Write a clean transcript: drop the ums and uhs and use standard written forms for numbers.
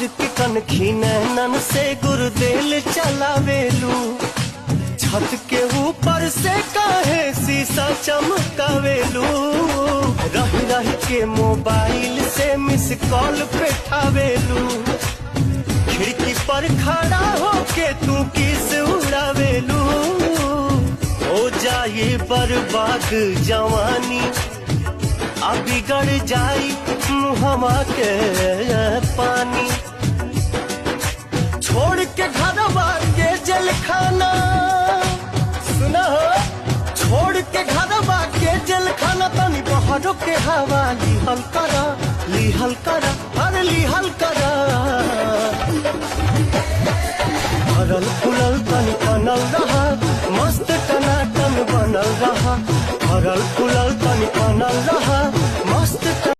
मार के कनखी नैनन से गुरदेल चलावेलू। छत के ऊपर से काहे शीशा चमकावेलू। रह रह के मोबाइल से मिस कॉल पेठावेलू। खिड़की पर खड़ा होके तू किस उड़ावेलू। हो जाए बर्बाद जवानी, आ बिगड़ जाई मुहमा के पानी। छोड़ के घरवा के जेल खाना, सुना हो, छोड़ के घरवा के जेल खाना, तनी बहरों के हवा लिहल करा, लिहल करा, अरे लिहल करा। भरल फुलल तनी बनल रहा, मस्त टनाटन बनल रहा। भरल फुलल तनी बनल रहा, मस्त